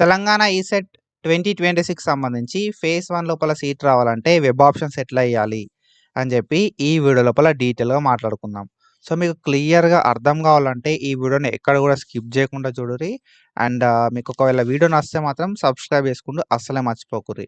Telangana ECET 2026 సంబంధించి phase 1 లోపల seat రావాలంటే వెబ్ ఆప్షన్స్ ఎట్లా ఎయ్యాలి అని చెప్పి ఈ వీడియో లోపల డీటెయిల్‌గా మాట్లాడుకుందాం. సో, మీకు క్లియర్‌గా అర్థం కావాలంటే ఈ వీడియోని ఎక్కడ కూడా స్కిప్ చేయకుండా చూడుర్రి. అండ్ మీకు ఒకవేళ వీడియో నచ్చితే మాత్రం సబ్స్క్రైబ్ చేసుకుంటూ అస్సలే మర్చిపోకుర్రి.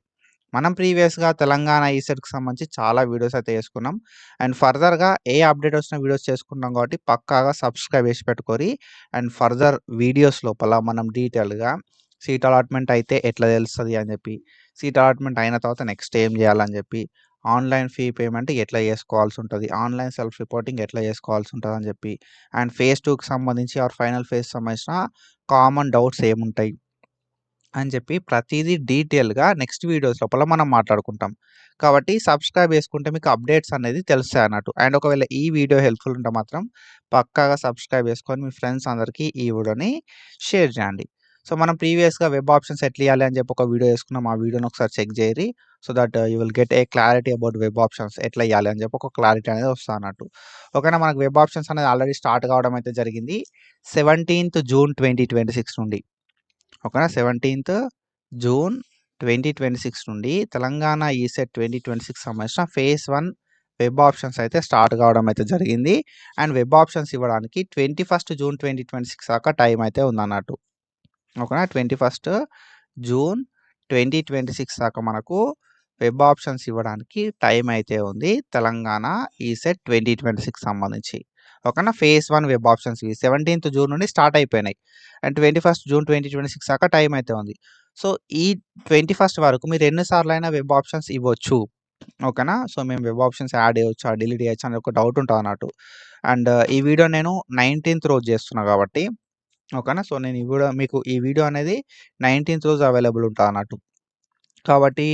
మనం ప్రీవియస్‌గా తెలంగాణ ఈసెట్‌కి సంబంధించి చాలా వీడియోస్ అయితే చేసుకున్నాం. అండ్ ఫర్దర్‌గా ఏ అప్డేట్ వచ్చిన వీడియోస్ చేసుకుంటాం కాబట్టి పక్కాగా సబ్స్క్రైబ్ చేసి పెట్టుకోర్రి. అండ్ ఫర్దర్ వీడియోస్ లోపల మనం డీటెయిల్‌గా సీట్ అలాట్‌మెంట్ అయితే ఎట్లా తెలుస్తది అని చెప్పి, సీట్ అలాట్‌మెంట్ అయిన తర్వాత నెక్స్ట్ ఏం చేయాలని చెప్పి, ఆన్‌లైన్ ఫీ పేమెంట్ ఎట్లా చేసుకోవాల్సి ఉంటది, ఆన్‌లైన్ సెల్ఫ్ రిపోర్టింగ్ ఎట్లా చేసుకోవాల్సి ఉంటదని చెప్పి, అండ్ ఫేజ్ 2కి సంబంధించి ఆర్ ఫైనల్ ఫేజ్ సంబంధించిన కామన్ డౌట్స్ ఏముంటాయి అని చెప్పి ప్రతీదీ డీటెయిల్‌గా నెక్స్ట్ వీడియోస్ లోపల మనం మాట్లాడుకుంటాం. కాబట్టి సబ్స్క్రైబ్ చేసుకుంటే మీకు అప్డేట్స్ అనేది తెలుస్తాయన్నట్టు. అండ్ ఒకవేళ ఈ వీడియో హెల్ప్‌ఫుల్ ఉంటే మాత్రం పక్కాగా సబ్స్క్రైబ్ చేసుకొని మీ ఫ్రెండ్స్ అందరికీ ఈ వీడియోని షేర్ చేయండి. సో, మనం ప్రీవియస్‌గా వెబ్ ఆప్షన్స్ ఎట్లా ఇయ్యాలి అని చెప్పి ఒక వీడియో చేసుకున్నాం. ఆ వీడియోని ఒకసారి చెక్ చేయరి. So that you will get a clarity about web options ఎట్లా ఇయ్యాలి అని చెప్పి ఒక క్లారిటీ అనేది వస్తదన్నట్టు. ఓకేనా, మనకు వెబ్ ఆప్షన్స్ అనేది ఆల్రెడీ స్టార్ట్ కావడం అయితే జరిగింది. 17థ్ జూన్ 2026 నుండి. ఓకేనా, 17థ్ జూన్ 2026 నుండి తెలంగాణ ఈసెట్ 2026 సంబంధించిన ఫేజ్ 1 వెబ్ ఆప్షన్స్ అయితే స్టార్ట్ కావడం అయితే జరిగింది. అండ్ వెబ్ ఆప్షన్స్ ఇవ్వడానికి 21st జూన్ 2026 దాకా టైం అయితే ఉందన్నట్టు. ఓకేనా, 21st జూన్ 2026 దాకా మనకు వెబ్ ఆప్షన్స్ ఇవ్వడానికి టైం అయితే ఉంది తెలంగాణ ఈసెట్ 2026 సంబంధించి. ఓకేనా, ఫేజ్ 1 వెబ్ ఆప్షన్స్ ఇవి 17థ్ జూన్ నుండి స్టార్ట్ అయిపోయినాయి. అండ్ 21st జూన్ 2026 దాకా టైం అయితే ఉంది. సో, ఈ 21st వరకు మీరు ఎన్ని సార్లైనా వెబ్ ఆప్షన్స్ ఇవ్వచ్చు. ఓకేనా, సో మేము వెబ్ ఆప్షన్స్ యాడ్ చేయొచ్చా, డిలీట్ చేయొచ్చా అని ఒక డౌట్ ఉంటదన్నట్టు. అండ్ ఈ వీడియో నేను 19థ్ రోజు చేస్తున్నా కాబట్టి ఓకేనా, సో నేను మీకు ఈ వీడియో అనేది 19థ్ రోజు అవైలబుల్ ఉంటదన్నట్టు. కాబట్టి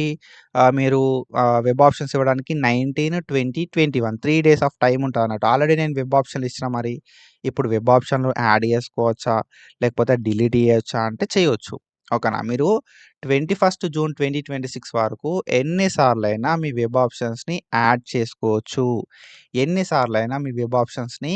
మీరు వెబ్ ఆప్షన్స్ ఇవ్వడానికి 19, 20, 21 3 డేస్ ఆఫ్ టైమ్ ఉంటదన్నట్టు. ఆల్రెడీ నేను వెబ్ ఆప్షన్‌లు ఇచ్చిన మరి. ఇప్పుడు వెబ్ ఆప్షన్‌లు యాడ్ చేసుకోవచ్చా? లేకపోతే డిలీట్ చేయొచ్చా అంటే చేయొచ్చు. ఓకేనా, మీరు 21st జూన్ 2026 వరకు ఎన్ని సార్లైనా మీ వెబ్ ఆప్షన్స్‌ని యాడ్ చేసుకోవచ్చు. ఎన్ని సార్లైనా మీ వెబ్ ఆప్షన్స్‌ని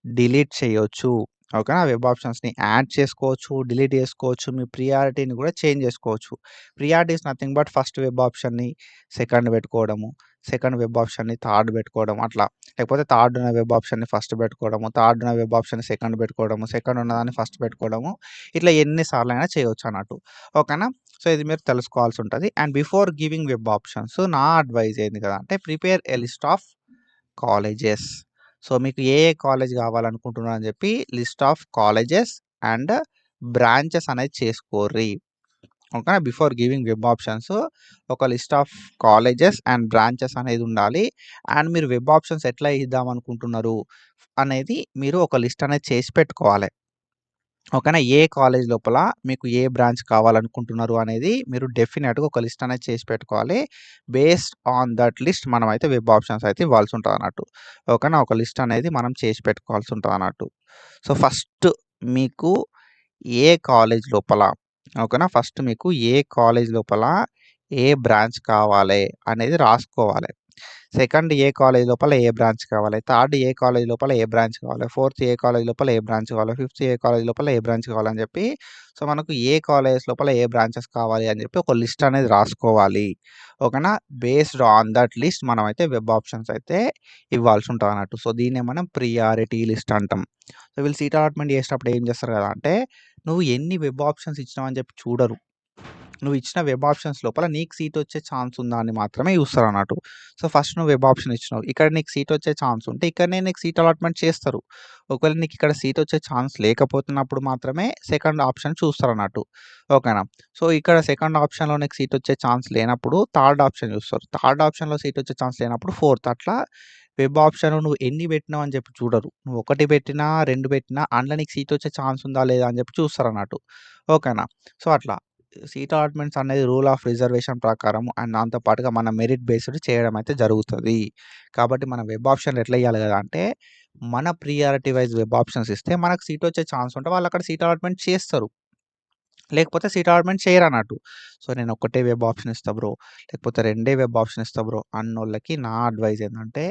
డిలీట్ చేయొచ్చు. ఓకేనా, వెబ్ ఆప్షన్స్‌ని యాడ్ చేసుకోవచ్చు, డిలీట్ చేసుకోవచ్చు. మీ ప్రియారిటీని కూడా చేంజ్ చేసుకోవచ్చు. Priority is nothing but first web ఆప్షన్‌ని సెకండ్ పెట్టుకోవడము, సెకండ్ వెబ్ ఆప్షన్‌ని థర్డ్ పెట్టుకోవడం అట్లా. లేకపోతే థర్డ్ ఉన్న వెబ్ ఆప్షన్‌ని ఫస్ట్ పెట్టుకోవడము, థర్డ్ ఉన్న వెబ్ ఆప్షన్‌ని సెకండ్ పెట్టుకోవడము, సెకండ్ ఉన్నదాన్ని ఫస్ట్ పెట్టుకోవడము. ఇట్లా ఎన్ని సార్లైనా చేయొచ్చు అన్నట్టు. ఓకేనా, సో ఇది మీరు తెలుసుకోవాల్సి ఉంటది. And before giving web options నా అడ్వైస్ ఏంది కదా అంటే prepare a list of colleges. So, మీకు ఏ ఏ కాలేజ్ కావాలనుకుంటున్నారని చెప్పి list of colleges and branches అనేది చేసుకోర్రి. ఓకేనా, బిఫోర్ గివింగ్ వెబ్ ఆప్షన్స్ ఒక list of colleges and branches అనేది ఉండాలి. అండ్ మీరు వెబ్ ఆప్షన్స్ ఎట్లా ఇద్దాం అనుకుంటున్నారు అనేది మీరు ఒక లిస్ట్ అనేది చేసి పెట్టుకోవాలి. ఓకేనా, ఏ కాలేజ్ లోపల మీకు ఏ బ్రాంచ్ కావాలనుకుంటున్నారు అనేది మీరు డెఫినిట్‌గా ఒక లిస్ట్ అనేది చేసి పెట్టుకోవాలి. బేస్డ్ ఆన్ దట్ లిస్ట్ మనమైతే వెబ్ ఆప్షన్స్ అయితే ఇవ్వాల్సి ఉంటదన్నట్టు. ఓకేనా, ఒక లిస్ట్ అనేది మనం చేసి పెట్టుకోవాల్సి ఉంటదన్నట్టు. సో, ఫస్ట్ మీకు ఏ కాలేజ్ లోపల ఓకేనా, ఫస్ట్ మీకు ఏ కాలేజ్ లోపల ఏ బ్రాంచ్ కావాలే అనేది రాసుకోవాలి. సెకండ్ ఏ కాలేజ్ లోపల ఏ బ్రాంచ్ కావాలి, థర్డ్ ఏ కాలేజ్ లోపల ఏ బ్రాంచ్ కావాలి, ఫోర్త్ ఏ కాలేజ్ లోపల ఏ బ్రాంచ్ కావాలి, ఫిఫ్త్ ఏ కాలేజ్ లోపల ఏ బ్రాంచ్ కావాలని చెప్పి సో మనకు ఏ కాలేజ్ లోపల ఏ బ్రాంచెస్ కావాలి అని చెప్పి ఒక లిస్ట్ అనేది రాసుకోవాలి. ఓకేనా, బేస్డ్ ఆన్ దట్ లిస్ట్ మనమైతే వెబ్ ఆప్షన్స్ అయితే ఇవ్వాల్సి ఉంటుంది అన్నట్టు. సో దీన్నే మనం ప్రియారిటీ లిస్ట్ అంటాం. సో వీళ్ళు సీట్ అలాట్మెంట్ చేసేటప్పుడు ఏం చేస్తారు కదా అంటే నువ్వు ఎన్ని వెబ్ ఆప్షన్స్ ఇచ్చినావు అని చెప్పి చూడరు. నువ్వు ఇచ్చిన వెబ్ ఆప్షన్స్ లోపల నీకు సీట్ వచ్చే ఛాన్స్ ఉందా అని మాత్రమే చూస్తారన్నట్టు. సో, ఫస్ట్ నువ్వు వెబ్ ఆప్షన్ ఇచ్చినావు. ఇక్కడ నీకు సీట్ వచ్చే ఛాన్స్ ఉంటే ఇక్కడనే నీకు సీట్ అలాట్మెంట్ చేస్తారు. ఒకవేళ నీకు ఇక్కడ సీట్ వచ్చే ఛాన్స్ లేకపోతున్నప్పుడు మాత్రమే సెకండ్ ఆప్షన్ చూస్తారన్నట్టు. ఓకేనా. సో, ఇక్కడ సెకండ్ ఆప్షన్‌లో నీకు సీట్ వచ్చే ఛాన్స్ లేనప్పుడు థర్డ్ ఆప్షన్ చూస్తారు. థర్డ్ ఆప్షన్‌లో సీట్ వచ్చే ఛాన్స్ లేనప్పుడు ఫోర్త్ అట్లా వెబ్ ఆప్షన్ నువ్వు ఎన్ని పెట్టినావు అని చెప్పి చూడరు. నువ్వు 1 పెట్టినా, 2 పెట్టినా అందులో నీకు సీట్ వచ్చే ఛాన్స్ ఉందా లేదా అని చెప్పి చూస్తారన్నట్టు. ఓకేనా. సో, అట్లా. సీట్ అలాట్మెంట్స్ అనేది రూల్ ఆఫ్ రిజర్వేషన్ ప్రకారం అండ్ దాంతో పాటుగా మన మెరిట్ బేస్డ్ చేయడం అయితే జరుగుతది. కాబట్టి మన వెబ్ ఆప్షన్‌లు ఎట్లా ఇయ్యాలి కదా అంటే మన ప్రియారిటీ వైస్ వెబ్ ఆప్షన్స్ ఇస్తే మనకు సీట్ వచ్చే ఛాన్స్ ఉంటే వాళ్ళు అక్కడ సీట్ అలాట్మెంట్ చేస్తారు. లేకపోతే సీట్ అలాట్మెంట్ చేయరన్నట్టు. సో, నేను ఒక్కటే వెబ్ ఆప్షన్ ఇస్తా బ్రో, లేకపోతే రెండే వెబ్ ఆప్షన్ ఇస్తా బ్రో అన్నోళ్ళకి నా అడ్వైస్ ఏందంటే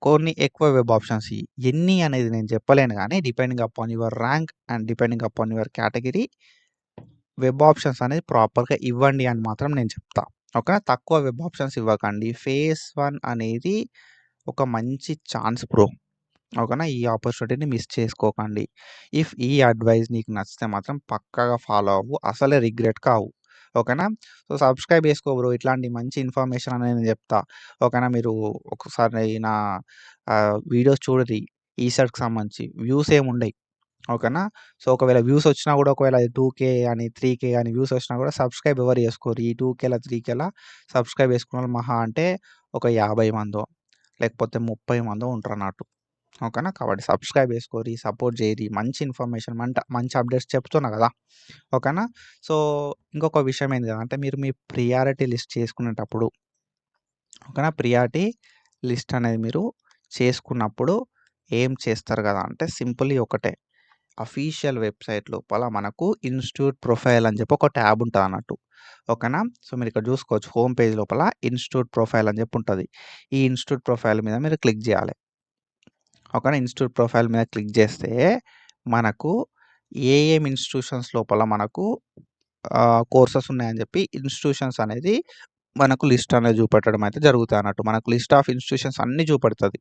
కొన్ని ఎక్కువ వెబ్ ఆప్షన్స్ ఇయ్యి. ఎన్ని అనేది నేను చెప్పలేను గానీ depending upon your rank and depending upon your category web options అనేది ప్రాపర్‌గా ఇవ్వండి అని మాత్రం నేను చెప్తా. ఓకేనా. తక్కువ వెబ్ ఆప్షన్స్ ఇవ్వకండి. ఫేజ్ 1 అనేది ఒక మంచి ఛాన్స్ బ్రో. ఓకేనా. ఈ ఆపర్చునిటీని మిస్ చేసుకోకండి. ఇఫ్ ఈ అడ్వైస్ నీకు నచ్చితే మాత్రం పక్కాగా ఫాలో అవ్వు. అసలే రిగ్రెట్ కావు. ఓకేనా. సో, సబ్స్క్రైబ్ చేసుకో బ్రో. ఇట్లాంటి మంచి ఇన్ఫర్మేషన్ అనేది నేను చెప్తా. ఓకేనా. మీరు ఒకసారి నా వీడియోస్ చూడుర్రి. ఈసెట్‌కి సంబంధించి వ్యూస్ ఏముండయి. ఓకేనా. సో, ఒకవేళ వ్యూస్ వచ్చినా కూడా ఒకవేళ 2,000 అని, 3,000 అని వ్యూస్ వచ్చినా కూడా సబ్స్క్రైబ్ ఎవరు చేసుకోరు. ఈ 2,000ల, 3,000ల సబ్స్క్రైబ్ చేసుకున్నోళ్ళు మహా అంటే ఒక 50 మందో, లేకపోతే 30 మందో ఉంటారన్నట్టు. ఓకేనా. కాబట్టి సబ్స్క్రైబ్ చేసుకోరి, సపోర్ట్ చేయరి. మంచి ఇన్ఫర్మేషన్ మంచి అప్డేట్స్ చెప్తున్నా కదా! ఓకేనా. సో, ఇంకొక విషయం ఏంది అంటే మీరు మీ ప్రియారిటీ లిస్ట్ చేసుకునేటప్పుడు ఓకేనా. ప్రియారిటీ లిస్ట్ అనేది మీరు చేసుకున్నప్పుడు ఏం చేస్తారు కదా అంటే సింపుల్లీ ఒకటే. అఫీషియల్ వెబ్‌సైట్ లోపల మనకు ఇన్‌స్టిట్యూట్ ప్రొఫైల్ అని చెప్పి ఒక ట్యాబ్ ఉంటదన్నట్టు. ఓకేనా. సో, మీరిక్కడ చూసుకోవచ్చు హోమ్ పేజ్ లోపల ఇన్‌స్టిట్యూట్ ప్రొఫైల్ అని చెప్పి ఉంటది. ఈ ఇన్‌స్టిట్యూట్ ప్రొఫైల్ మీద మీరు క్లిక్ చేయాలి. ఓకేనా. ఇన్‌స్టిట్యూట్ ప్రొఫైల్ మీద క్లిక్ చేస్తే మనకు ఇన్‌స్టిట్యూషన్స్ లోపల మనకు కోర్సెస్ ఉన్నాయని చెప్పి ఇన్‌స్టిట్యూషన్స్ అనేది మనకు లిస్ట్ అనేది చూపెట్టడం అయితే జరుగుతాయన్నట్టు. మనకు లిస్ట్ ఆఫ్ ఇన్‌స్టిట్యూషన్స్ అన్నీ చూపెడతది.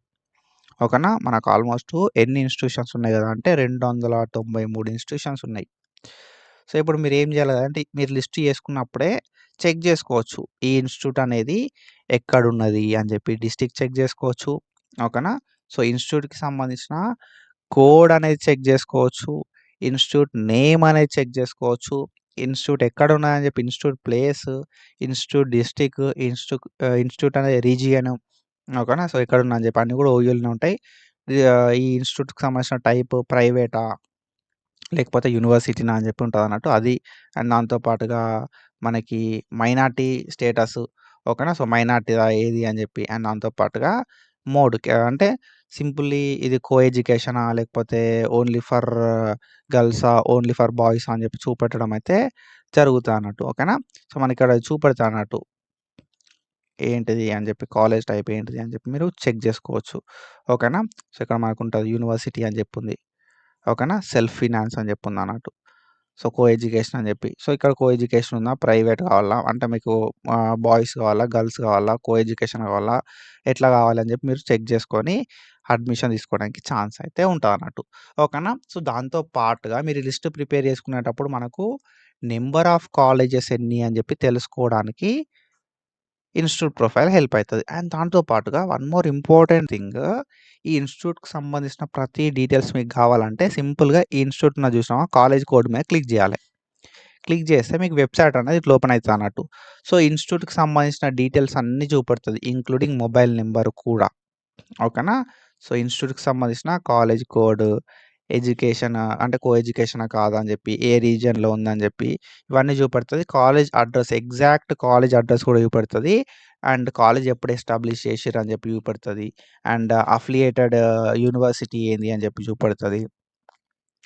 ఓకేనా. మనకు ఆల్మోస్ట్ ఎన్ని ఇన్‌స్టిట్యూషన్స్ ఉన్నాయి కదా అంటే 293 ఇన్‌స్టిట్యూషన్స్ ఉన్నాయి. సో, ఇప్పుడు మీరేం చేయాలి అంటే మీరు లిస్ట్ చేసుకున్నప్పుడే చెక్ చేసుకోవచ్చు. ఈ ఇన్‌స్టిట్యూట్ అనేది ఎక్కడున్నది అని చెప్పి డిస్ట్రిక్ట్ చెక్ చేసుకోవచ్చు. ఓకేనా. సో, ఇన్‌స్టిట్యూట్‌కి సంబంధించిన కోడ్ అనేది చెక్ చేసుకోవచ్చు. ఇన్‌స్టిట్యూట్ నేమ్ అనేది చెక్ చేసుకోవచ్చు. ఇన్‌స్టిట్యూట్ ఎక్కడున్నదని చెప్పి institute place, institute district, institute అనేది రీజియన్. ఓకేనా. సో, ఎక్కడుందని చెప్పి అన్నీ కూడా ఓయూలోనే ఉంటాయి. ఈ ఇన్‌స్టిట్యూట్‌కి సంబంధించిన టైప్ ప్రైవేటా? లేకపోతే యూనివర్సిటీనా అని చెప్పి ఉంటదన్నట్టు. అది అండ్ దాంతో పాటుగా మనకి మైనారిటీ స్టేటస్. ఓకేనా. సో, మైనారిటీదా ఏది అని చెప్పి అండ్ దాంతో పాటుగా మోడ్ అంటే సింపుల్లీ ఇది కో ఎడ్యుకేషనా? లేకపోతే ఓన్లీ ఫర్ గర్ల్సా? ఓన్లీ ఫర్ బాయ్సా? అని చెప్పి చూపెట్టడం అయితే జరుగుతదన్నట్టు. ఓకేనా. సో, మనకిక్కడ చూపెడతదన్నట్టు. ఏంటిది అని చెప్పి కాలేజ్ టైప్ ఏంటిది అని చెప్పి మీరు చెక్ చేసుకోవచ్చు. ఓకేనా. సో, ఇక్కడ మనకుంటది యూనివర్సిటీ అని చెప్పుంది. ఓకేనా. సెల్ఫ్ ఫినాన్స్ అని చెప్పి ఉందన్నట్టు. సో, కో ఎడ్యుకేషన్ అని చెప్పి. సో, ఇక్కడ కో ఎడ్యుకేషన్ ఉందా? ప్రైవేట్ కావాలా? అంటే మీకు బాయ్స్ కావాలా? గర్ల్స్ కావాలా? కో ఎడ్యుకేషన్ కావాలా? ఎట్లా కావాలి అని చెప్పి మీరు చెక్ చేసుకొని అడ్మిషన్ తీసుకోవడానికి ఛాన్స్ అయితే ఉంటదన్నట్టు. ఓకేనా. సో, దాంతో పాటుగా మీరు లిస్ట్ ప్రిపేర్ చేసుకునేటప్పుడు మనకు నంబర్ ఆఫ్ కాలేజెస్ ఎన్ని అని చెప్పి తెలుసుకోవడానికి ఇన్‌స్టిట్యూట్ ప్రొఫైల్ హెల్ప్ అయితది. అండ్ దాంతో పాటుగా వన్ మోర్ ఇంపార్టెంట్ థింగ్ ఈ ఇన్‌స్టిట్యూట్‌కి సంబంధించిన ప్రతి డీటెయిల్స్ మీకు కావాలంటే సింపుల్‌గా ఈ ఇన్‌స్టిట్యూట్ ఉన్నది చూసినావా? కాలేజ్ కోడ్ మీద క్లిక్ చేయాలి. క్లిక్ చేస్తే మీకు వెబ్‌సైట్ అనేది ఇట్లా ఓపెన్ అయితదన్నట్టు. సో, ఇన్‌స్టిట్యూట్‌కి సంబంధించిన డీటెయిల్స్ అన్నీ చూపెడుతది. ఇంక్లూడింగ్ మొబైల్ నంబర్ కూడా. ఓకేనా. సో, ఇన్‌స్టిట్యూట్‌కి సంబంధించిన కాలేజ్ కోడ్, ఎడ్యుకేషన్ అంటే కో ఎడ్యుకేషనా కాదా అని చెప్పి, ఏ రీజియన్‌లో ఉందని చెప్పి ఇవన్నీ చూపెడుతది. College address exact college address కూడా చూపెడుతది. అండ్ కాలేజ్ ఎప్పుడు ఎస్టాబ్లిష్ చేసిర్రు అని చెప్పి చూపెడుతది. అండ్ అఫిలియేటెడ్ యూనివర్సిటీ ఏంది అని చెప్పి చూపెడుతది.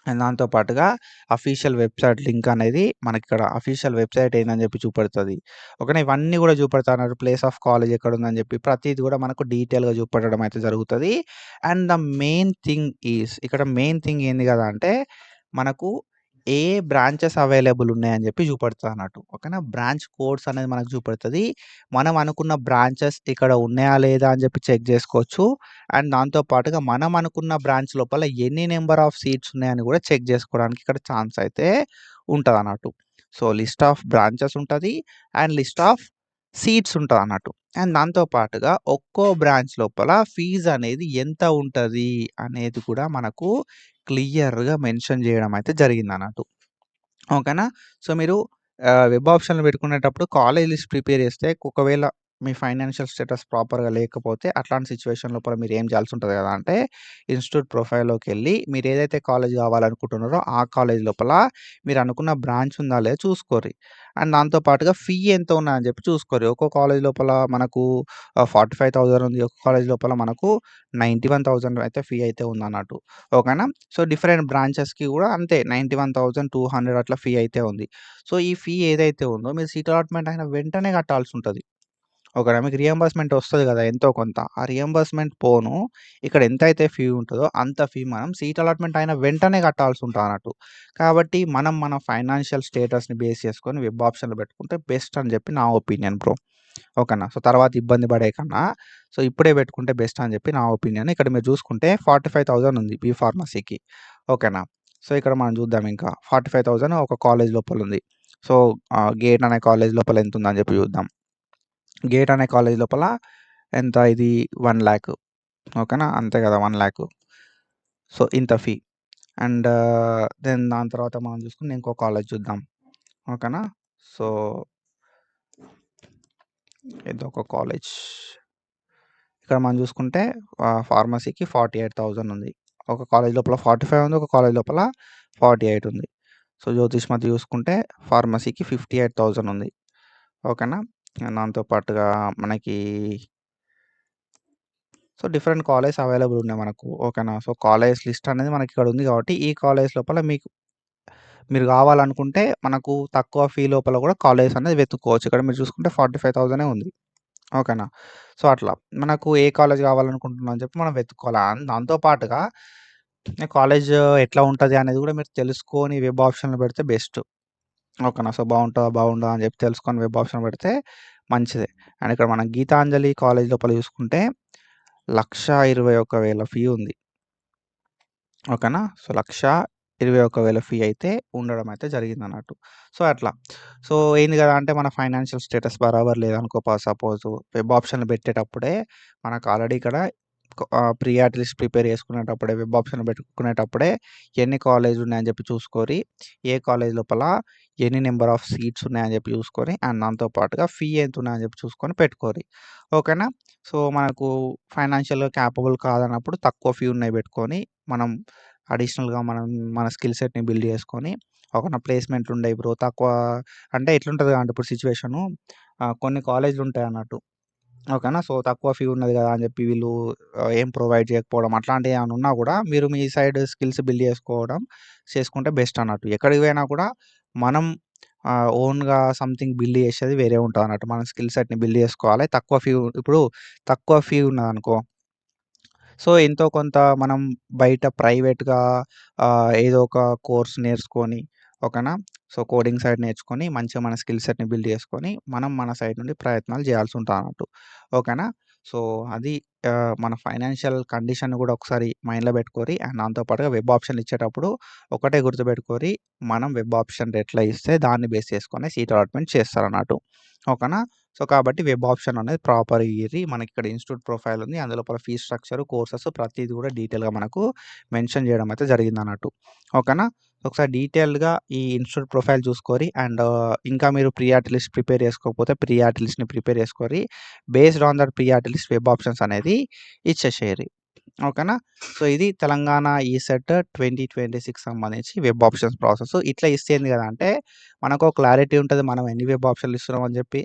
అండ్ దాంతో పాటుగా అఫీషియల్ వెబ్‌సైట్ లింక్ అనేది మనకిక్కడ అఫీషియల్ వెబ్‌సైట్ ఏందని చెప్పి చూపెడుతది. ఓకేనా. ఇవన్నీ కూడా చూపెడతన్నారు. ప్లేస్ ఆఫ్ కాలేజ్ ఎక్కడుందని చెప్పి ప్రతీది కూడా మనకు డీటెయిల్‌గా చూపెట్టడం అయితే జరుగుతది. And the main thing is ఇక్కడ మెయిన్ థింగ్ ఏంది కదా అంటే మనకు ఏ బ్రాంచెస్ అవైలబుల్ ఉన్నాయని చెప్పి చూపెడతదన్నట్టు. ఓకేనా. బ్రాంచ్ కోడ్స్ అనేది మనకు చూపెడతది. మనం అనుకున్న బ్రాంచెస్ ఇక్కడ ఉన్నాయా లేదా అని చెప్పి చెక్ చేసుకోవచ్చు. అండ్ దాంతో పాటుగా మనం అనుకున్న బ్రాంచ్ లోపల ఎన్ని నంబర్ ఆఫ్ సీట్స్ ఉన్నాయని కూడా చెక్ చేసుకోవడానికి ఇక్కడ ఛాన్స్ అయితే ఉంటదన్నట్టు. సో, లిస్ట్ ఆఫ్ బ్రాంచెస్ ఉంటది. అండ్ లిస్ట్ ఆఫ్ సీట్స్ ఉంటదన్నట్టు. అండ్ దాంతో పాటుగా ఒక్కో బ్రాంచ్ లోపల ఫీజ్ అనేది ఎంత ఉంటది అనేది కూడా మనకు క్లియర్‌గా మెన్షన్ చేయడం అయితే జరిగిందన్నట్టు. ఓకేనా. సో, మీరు వెబ్ ఆప్షన్‌లు పెట్టుకునేటప్పుడు కాలేజ్ లిస్ట్ ప్రిపేర్ చేస్తే ఒకవేళ మీ ఫైనాన్షియల్ స్టేటస్ ప్రాపర్‌గా లేకపోతే అట్లాంటి సిట్యుయేషన్ లోపల మీరు ఏం చేయాల్సి ఉంటది కదా అంటే ఇన్‌స్టిట్యూట్ ప్రొఫైల్‌లోకెళ్ళి మీరు ఏదైతే కాలేజ్ కావాలనుకుంటున్నారో ఆ కాలేజ్ లోపల మీరు అనుకున్న బ్రాంచ్ ఉందా లేదా చూసుకోర్రి. అండ్ దాంతో పాటుగా ఫీ ఎంత ఉన్నదని చెప్పి చూసుకోర్రి. ఒక్కో కాలేజ్ లోపల మనకు 45,000 ఉంది. ఒక్క కాలేజ్ లోపల మనకు 91,000 అయితే ఫీ అయితే ఉందన్నట్టు. ఓకేనా. సో, డిఫరెంట్ బ్రాంచెస్‌కి కూడా అంతే 91,200 అట్లా ఫీ అయితే ఉంది. సో, ఈ ఫీ ఏదైతే ఉందో మీరు సీట్ అలాట్‌మెంట్ అయిన వెంటనే కట్టాల్సుంటది. ఓకేనా. మీకు రియంబర్స్‌మెంట్ వస్తది గదా! ఎంతో కొంత. ఆ రియంబర్స్‌మెంట్ పోను ఇక్కడ ఎంతైతే ఫీ ఉంటదో అంత ఫీ మనం సీట్ అలాట్‌మెంట్ అయిన వెంటనే కట్టాల్సి ఉంటదన్నట్టు. కాబట్టి మనం మన ఫైనాన్షియల్ స్టేటస్‌ని బేస్ చేసుకొని వెబ్ ఆప్షన్‌లో పెట్టుకుంటే బెస్ట్ అని చెప్పి నా ఒపీనియన్ బ్రో. ఓకేనా. సో, తర్వాత ఇబ్బంది పడే కన్నా సో, ఇప్పుడే పెట్టుకుంటే బెస్ట్ అని చెప్పి నా ఒపీనియన్. ఇక్కడ మీరు చూసుకుంటే 45,000 ఉంది బీ ఫార్మసీకి. ఓకేనా. సో, ఇక్కడ మనం చూద్దాం ఇంకా 45,000 ఒక కాలేజ్ లోపలుంది. సో, గేట్ అనే కాలేజ్ లోపల ఎంతుందని చెప్పి చూద్దాం. గేట్ అనే కాలేజ్ లోపల ఎంత ఇది 1,00,000 ఓకేనా. అంతే కదా 1,00,000. సో, ఇంత ఫీ. అండ్ దెన్ దాని తర్వాత మనం చూసుకుంటే ఇంకో కాలేజ్ చూద్దాం. ఓకేనా. సో, ఇదొక కాలేజ్. ఇక్కడ మనం చూసుకుంటే ఫార్మసీకి 48,000 ఉంది. ఒక కాలేజ్ లోపల 45 ఉంది. ఒక కాలేజ్ లోపల 48 ఉంది. సో, జ్యోతిష్మతి చూసుకుంటే ఫార్మసీకి 58,000 ఉంది. ఓకేనా. దాంతో పాటుగా మనకి సో, డిఫరెంట్ కాలేజ్ అవైలబుల్ ఉన్నాయి మనకు. ఓకేనా. సో, కాలేజ్ లిస్ట్ అనేది మనకిక్కడ ఉంది కాబట్టి ఈ కాలేజ్ లోపల మీరు కావాలనుకుంటే మనకు తక్కువ ఫీ లోపల కూడా కాలేజెస్ అనేది వెతుక్కోవచ్చు. ఇక్కడ మీరు చూసుకుంటే 45,000 ఉంది. ఓకేనా. సో, అట్లా మనకు ఏ కాలేజ్ కావాలనుకుంటున్నాం అని చెప్పి మనం వెతుక్కోవాలి. దాంతో పాటుగా కాలేజ్ ఎట్లా ఉంటది అనేది కూడా మీరు తెలుసుకొని వెబ్ ఆప్షన్‌లో పెడితే బెస్ట్. ఓకేనా. సో, బావుంటదా? బాగుండదా? అని చెప్పి తెలుసుకొని వెబ్ ఆప్షన్ పెడితే మంచిదే. అండ్ ఇక్కడ మనం గీతాంజలి కాలేజ్ లోపల చూసుకుంటే 1,21,000 ఫీ ఉంది. ఓకేనా. సో, 1,21,000 ఫీ అయితే ఉండడం అయితే జరిగిందన్నట్టు. సో, అట్లా. సో, ఏంది గదా! అంటే మన ఫైనాన్షియల్ స్టేటస్ బరాబర్ లేదనుకో సపోజు వెబ్ ఆప్షన్‌లు పెట్టేటప్పుడే మనకు ఆల్రెడీ ఇక్కడ ప్రియారిటీ లిస్ట్ ప్రిపేర్ చేసుకునేటప్పుడే వెబ్ ఆప్షన్ పెట్టుకునేటప్పుడే ఎన్ని కాలేజ్‌లు ఉన్నాయని చెప్పి చూసుకోరి. ఏ కాలేజ్ లోపల ఎన్ని నంబర్ ఆఫ్ సీట్స్ ఉన్నాయని చెప్పి చూసుకొని అండ్ దాంతో పాటుగా ఫీ ఎంత ఉన్నాయని చెప్పి చూసుకొని పెట్టుకోరి. ఓకేనా. సో, మనకు ఫైనాన్షియల్‌గా క్యాపబుల్ కాదన్నప్పుడు తక్కువ ఫీ ఉన్నయి పెట్టుకొని మనం అడిషనల్‌గా మనం మన స్కిల్ సెట్‌ని బిల్డ్ చేసుకొని ఒక ప్లేస్‌మెంట్లు ఉండయి బ్రో. తక్కువ అంటే ఎట్లుంటది అంటే ఇప్పుడు సిట్యుయేషను కొన్ని కాలేజ్‌లు ఉంటాయన్నట్టు. ఓకేనా. సో, తక్కువ ఫీ ఉన్నది గదా! అని జెప్పి వీళ్ళు ఏం ప్రొవైడ్ చేయకపోవడం అట్లాంటియి ఏమన్నా ఉన్నా గూడా మీరు మీ సైడ్ స్కిల్స్ బిల్డ్ చేసుకుంటే బెస్ట్ అన్నట్టు. ఎక్కడికి పోయినా కూడా మనం ఓన్‌గా సంథింగ్ బిల్డ్ చేసేది వేరే ఉంటదన్నట్టు. మన స్కిల్ సెట్‌ని బిల్డ్ చేసుకోవాలి. ఇప్పుడు తక్కువ ఫీ ఉన్నదనుకో సో, ఎంతో కొంత మనం బయట ప్రైవేట్‌గా ఏదో ఒక కోర్స్ నేర్చుకొని ఓకేనా. సో, కోడింగ్ సైడ్ నేర్చుకొని మంచిగా మన స్కిల్ సెట్‌ని బిల్డ్ చేసుకొని మనం మన సైడ్ నుండి ప్రయత్నాలు చేయాల్సి ఉంటదన్నట్టు. ఓకేనా. సో, అది మన ఫైనాన్షియల్ కండిషన్‌ని గూడా ఒకసారి మైండ్‌లో పెట్టుకోరి అండ్ దాంతో పాటుగా వెబ్ ఆప్షన్‌లు ఇచ్చేటప్పుడు ఒకటే గుర్తుపెట్టుకోరి మనం వెబ్ ఆప్షన్ ఎట్లా ఇస్తే దాన్ని బేస్ చేసుకొని సీట్ అలాట్‌మెంట్ చేస్తారన్నట్టు. ఓకేనా. సో, కాబట్టి వెబ్ ఆప్షన్ అనేది ప్రాపర్‌గా ఇయ్యిర్రి. మనకిక్కడ ఇన్‌స్టిట్యూట్ ప్రొఫైల్ ఉంది. అందులో ఫీ స్ట్రక్చర్, కోర్సెస్ ప్రతీది కూడా డీటెయిల్‌గా మనకు మెన్షన్ చేయడం అయితే జరిగిందన్నట్టు. ఓకేనా. ఒకసారి డీటెయిల్డ్‌గా ఈ ఇన్‌స్టిట్యూట్ ప్రొఫైల్ చూసుకోరి అండ్ ఇంకా మీరు ప్రియారిటీ లిస్ట్ ప్రిపేర్ చేసుకోకపోతే ప్రియారిటీ లిస్ట్‌ని ప్రిపేర్ చేసుకోరి. Based on that priority list web options అనేది ఇచ్చేసేయరి. ఓకేనా. సో, ఇది తెలంగాణ ఈసెట్ 2026 సంబంధించి వెబ్ ఆప్షన్స్ ప్రాసెస్. ఇట్లా ఇస్తే ఏంది గదా! అంటే మనకో క్లారిటీ ఉంటది. మనం ఎన్ని వెబ్ ఆప్షన్‌లు ఇస్తున్నాం అని జెప్పి.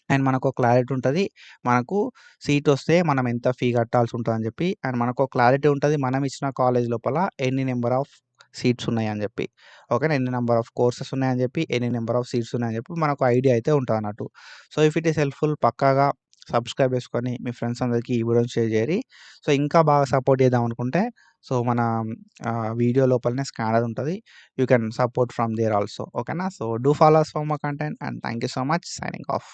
అండ్ మనకో క్లారిటీ ఉంటది. మనకు సీటొస్తే మనం ఎంత ఫీ కట్టాల్సి ఉంటదని జెప్పి. అండ్ మనకో క్లారిటీ ఉంటది. మనం ఇచ్చిన కాలేజ్ లోపల ఎన్ని నంబర్ ఆఫ్ సీట్స్ ఉన్నాయని జెప్పి. ఓకేనా. ఎన్ని నంబర్ ఆఫ్ కోర్సెస్ ఉన్నాయని జెప్పి, ఎన్ని నంబర్ ఆఫ్ సీట్స్ ఉన్నాయని జెప్పి మనకు ఐడియా అయితే ఉంటదన్నట్టు. So, if it is helpful పక్కాగా సబ్స్క్రైబ్ చేసుకొని మీ ఫ్రెండ్స్ అందరికి ఈ వీడియోని షేర్ జేయరి. సో, ఇంకా బాగా సపోర్ట్ చేద్దాం అనుకుంటే సో, మన వీడియో లోపలనే స్కానర్ ఉంటది. You can support from there also. ఓకేనా. So, do follow us for more content and thank you so much. Signing of.